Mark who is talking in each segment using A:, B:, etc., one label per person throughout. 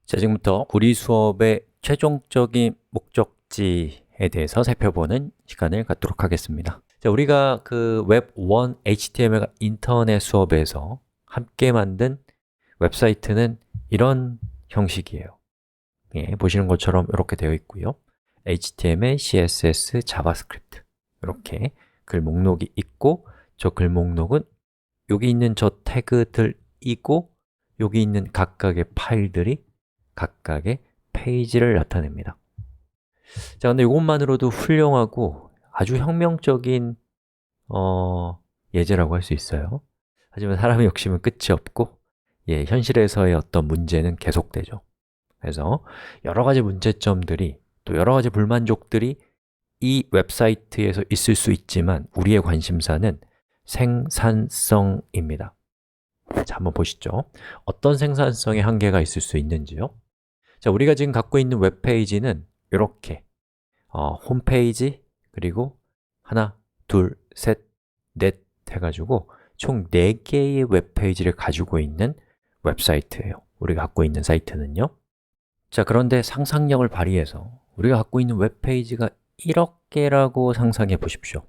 A: 자, 지금부터 우리 수업의 최종적인 목적지에 대해서 살펴보는 시간을 갖도록 하겠습니다. 자, 우리가 그 웹1 HTML 인터넷 수업에서 함께 만든 웹사이트는 이런 형식이에요. 예, 보시는 것처럼 이렇게 되어 있고요. HTML, CSS, 자바스크립트 이렇게 글 목록이 있고, 저 글 목록은 여기 있는 저 태그들이고, 여기 있는 각각의 파일들이 각각의 페이지를 나타냅니다. 자, 근데 이것만으로도 훌륭하고 아주 혁명적인 예제라고 할 수 있어요. 하지만 사람의 욕심은 끝이 없고, 현실에서의 어떤 문제는 계속되죠. 그래서 여러 가지 문제점들이, 또 여러 가지 불만족들이 이 웹사이트에서 있을 수 있지만, 우리의 관심사는 생산성입니다. 자, 한번 보시죠. 어떤 생산성의 한계가 있을 수 있는지요? 자, 우리가 지금 갖고 있는 웹페이지는 이렇게 홈페이지, 그리고 하나, 둘, 셋, 넷 해가지고 총 4개의 웹페이지를 가지고 있는 웹사이트예요. 우리가 갖고 있는 사이트는요. 자, 그런데 상상력을 발휘해서 우리가 갖고 있는 웹페이지가 1억 개라고 상상해 보십시오.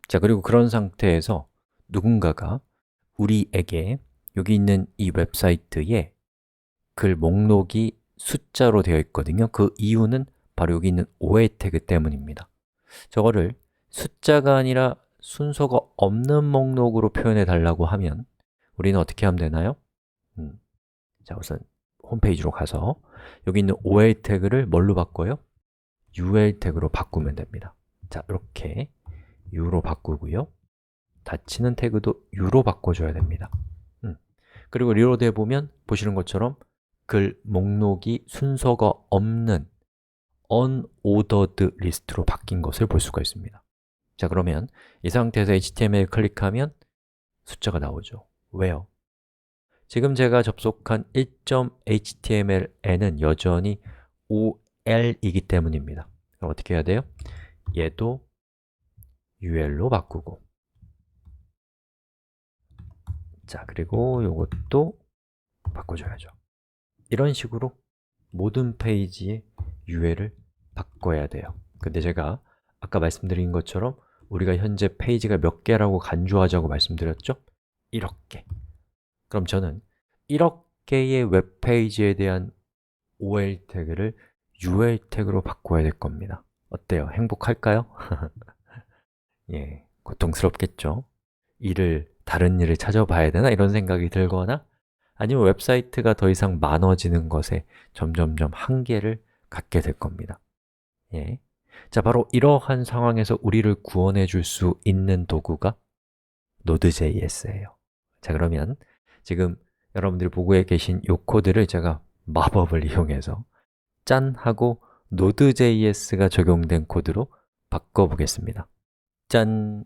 A: 자, 그리고 그런 상태에서 누군가가 우리에게 여기 있는 이 웹사이트에 글 목록이 숫자로 되어 있거든요. 그 이유는 바로 여기 있는 OL 태그 때문입니다. 저거를 숫자가 아니라 순서가 없는 목록으로 표현해 달라고 하면 우리는 어떻게 하면 되나요? 자, 우선 홈페이지로 가서 여기 있는 OL 태그를 뭘로 바꿔요? UL 태그로 바꾸면 됩니다. 자, 이렇게 U로 바꾸고요. 닫히는 태그도 U로 바꿔줘야 됩니다. 그리고 리로드 해보면 보시는 것처럼 글 목록이 순서가 없는 unordered 리스트로 바뀐 것을 볼 수가 있습니다. 자, 그러면 이 상태에서 HTML 클릭하면 숫자가 나오죠. 왜요? 지금 제가 접속한 1.html에는 여전히 OL이기 때문입니다. 그럼 어떻게 해야 돼요? 얘도 UL로 바꾸고, 자, 그리고 이것도 바꿔줘야죠. 이런 식으로 모든 페이지의 UL을 바꿔야 돼요. 근데 제가 아까 말씀드린 것처럼 우리가 현재 페이지가 몇 개라고 간주하자고 말씀드렸죠? 1억 개. 그럼 저는 1억 개의 웹페이지에 대한 OL 태그를 UL 태그로 바꿔야 될 겁니다. 어때요? 행복할까요? 고통스럽겠죠? 다른 일을 찾아봐야 되나? 이런 생각이 들거나, 아니면 웹사이트가 더 이상 많아지는 것에 점점점 한계를 갖게 될 겁니다. 자, 바로 이러한 상황에서 우리를 구원해 줄 수 있는 도구가 Node.js예요. 자, 그러면 지금 여러분들이 보고 계신 이 코드를 제가 마법을 이용해서 짠! 하고 Node.js가 적용된 코드로 바꿔보겠습니다. 짠!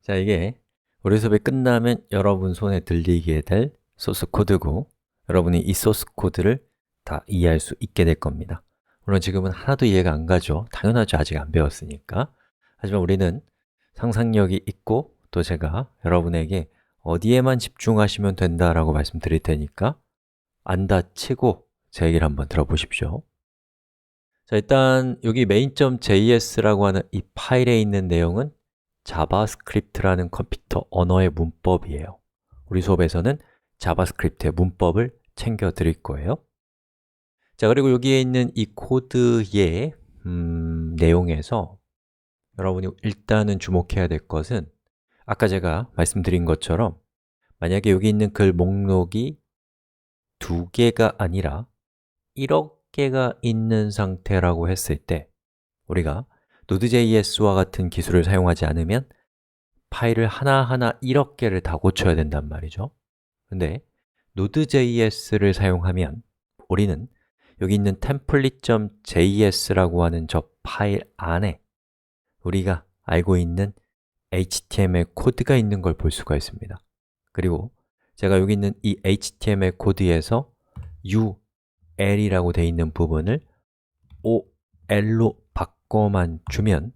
A: 자, 이게 우리 수업이 끝나면 여러분 손에 들리게 될 소스 코드고, 여러분이 이 소스 코드를 다 이해할 수 있게 될 겁니다. 물론 지금은 하나도 이해가 안 가죠. 당연하죠. 아직 안 배웠으니까. 하지만 우리는 상상력이 있고, 또 제가 여러분에게 어디에만 집중하시면 된다라고 말씀드릴 테니까 안 다치고 제 얘기를 한번 들어보십시오. 자, 일단 여기 main.js라고 하는 이 파일에 있는 내용은 자바스크립트라는 컴퓨터 언어의 문법이에요. 우리 수업에서는 자바스크립트의 문법을 챙겨 드릴 거예요. 자, 그리고 여기에 있는 이 코드의 내용에서 여러분이 일단은 주목해야 될 것은, 아까 제가 말씀드린 것처럼 만약에 여기 있는 글 목록이 2개가 아니라 1억 개가 있는 상태라고 했을 때, 우리가 Node.js와 같은 기술을 사용하지 않으면 파일을 하나하나 1억 개를 다 고쳐야 된단 말이죠. 근데 Node.js를 사용하면 우리는 여기 있는 template.js라고 하는 저 파일 안에 우리가 알고 있는 HTML 코드가 있는 걸 볼 수가 있습니다. 그리고 제가 여기 있는 이 HTML 코드에서 UL이라고 되어 있는 부분을 OL로 바꿔만 주면,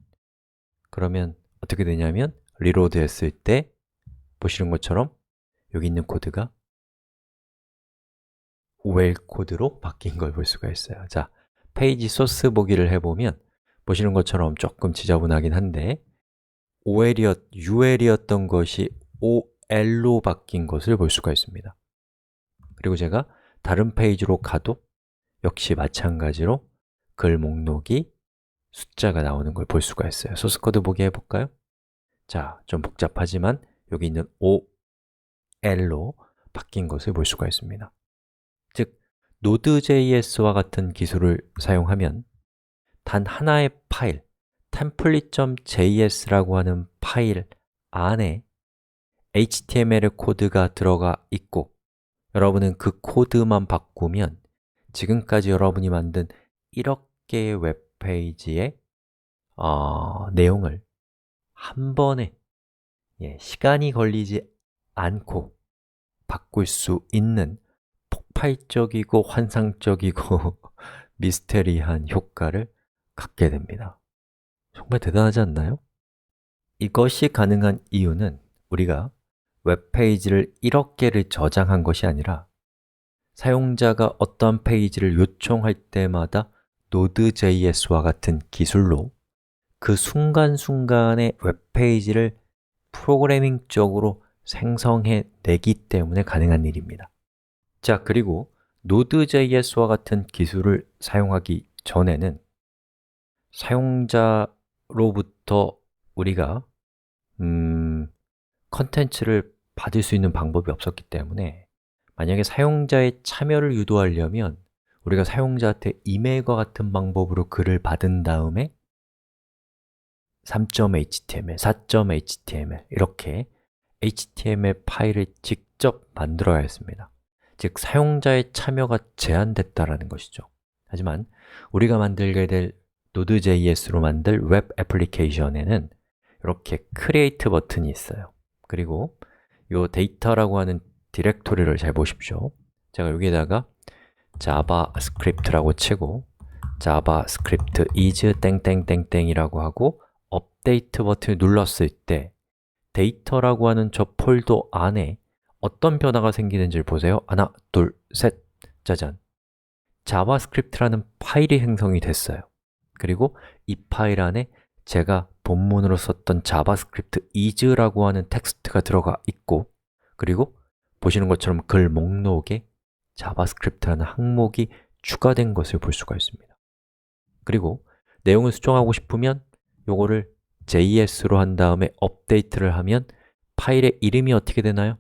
A: 그러면 어떻게 되냐면 리로드 했을 때 보시는 것처럼 여기 있는 코드가 OL 코드로 바뀐 걸 볼 수가 있어요. 자, 페이지 소스 보기를 해보면 보시는 것처럼 조금 지저분하긴 한데 UL이었던 것이 OL로 바뀐 것을 볼 수가 있습니다. 그리고 제가 다른 페이지로 가도 역시 마찬가지로 글 목록이 숫자가 나오는 걸 볼 수가 있어요. 소스 코드 보기 해볼까요? 자, 좀 복잡하지만 여기 있는 OL로 바뀐 것을 볼 수가 있습니다. 즉, Node.js와 같은 기술을 사용하면 단 하나의 파일, template.js라고 하는 파일 안에 HTML의 코드가 들어가 있고 여러분은 그 코드만 바꾸면 지금까지 여러분이 만든 1억 개의 웹페이지의 내용을 한 번에 시간이 걸리지 않고 바꿀 수 있는 폭발적이고 환상적이고 미스테리한 효과를 갖게 됩니다. 정말 대단하지 않나요? 이것이 가능한 이유는 우리가 웹페이지를 1억 개를 저장한 것이 아니라 사용자가 어떠한 페이지를 요청할 때마다 Node.js와 같은 기술로 그 순간순간의 웹페이지를 프로그래밍적으로 생성해내기 때문에 가능한 일입니다. 자, 그리고 Node.js와 같은 기술을 사용하기 전에는 사용자로부터 우리가 컨텐츠를 받을 수 있는 방법이 없었기 때문에 만약에 사용자의 참여를 유도하려면 우리가 사용자한테 이메일과 같은 방법으로 글을 받은 다음에 3.html, 4.html 이렇게 HTML 파일을 직접 만들어야 했습니다. 즉, 사용자의 참여가 제한됐다라는 것이죠. 하지만 우리가 만들게 될 Node.js로 만들 웹 애플리케이션에는 이렇게 Create 버튼이 있어요. 그리고 이 데이터라고 하는 디렉토리를 잘 보십시오. 제가 여기에다가 자바스크립트라고 치고 자바스크립트 is 땡땡땡땡이라고 하고 업데이트 버튼을 눌렀을 때 데이터라고 하는 저 폴더 안에 어떤 변화가 생기는지를 보세요. 하나, 둘, 셋, 짜잔! 자바스크립트라는 파일이 생성이 됐어요. 그리고 이 파일 안에 제가 본문으로 썼던 자바스크립트 is라고 하는 텍스트가 들어가 있고 그리고 보시는 것처럼 글 목록에 자바스크립트라는 항목이 추가된 것을 볼 수가 있습니다. 그리고 내용을 수정하고 싶으면 요거를 JS로 한 다음에 업데이트를 하면 파일의 이름이 어떻게 되나요?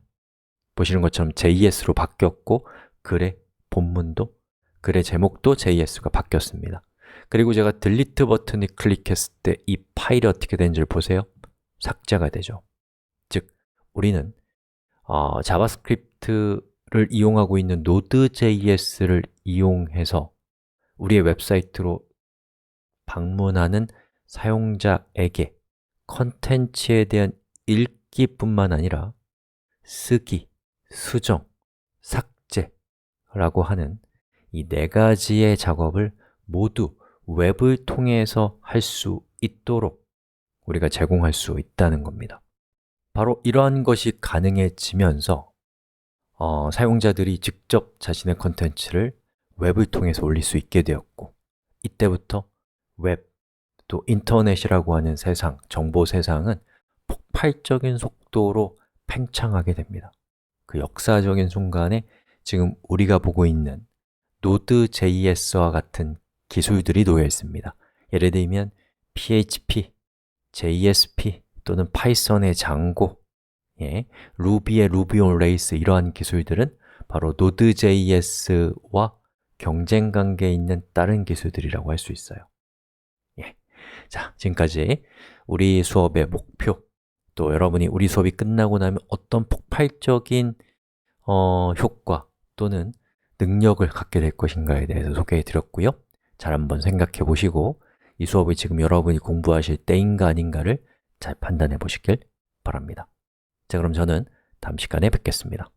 A: 보시는 것처럼 JS로 바뀌었고 글의 본문도, 글의 제목도 JS가 바뀌었습니다. 그리고 제가 딜리트 버튼을 클릭했을 때 이 파일이 어떻게 되는지를 보세요. 삭제가 되죠. 즉, 우리는 자바스크립트를 이용하고 있는 Node.js를 이용해서 우리의 웹사이트로 방문하는 사용자에게 컨텐츠에 대한 읽기뿐만 아니라 쓰기, 수정, 삭제라고 하는 이 네 가지의 작업을 모두 웹을 통해서 할 수 있도록 우리가 제공할 수 있다는 겁니다. 바로 이러한 것이 가능해지면서 사용자들이 직접 자신의 컨텐츠를 웹을 통해서 올릴 수 있게 되었고 이때부터 웹, 또 인터넷이라고 하는 세상, 정보 세상은 폭발적인 속도로 팽창하게 됩니다. 그 역사적인 순간에 지금 우리가 보고 있는 Node.js와 같은 기술들이 놓여 있습니다. 예를 들면 PHP, JSP 또는 파이썬의 장고, 루비의 Ruby on Rails 이러한 기술들은 바로 Node.js와 경쟁 관계에 있는 다른 기술들이라고 할 수 있어요. 자, 지금까지 우리 수업의 목표, 또 여러분이 우리 수업이 끝나고 나면 어떤 폭발적인 효과 또는 능력을 갖게 될 것인가에 대해서 소개해 드렸고요. 잘 한번 생각해 보시고 이 수업이 지금 여러분이 공부하실 때인가 아닌가를 잘 판단해 보시길 바랍니다. 자, 그럼 저는 다음 시간에 뵙겠습니다.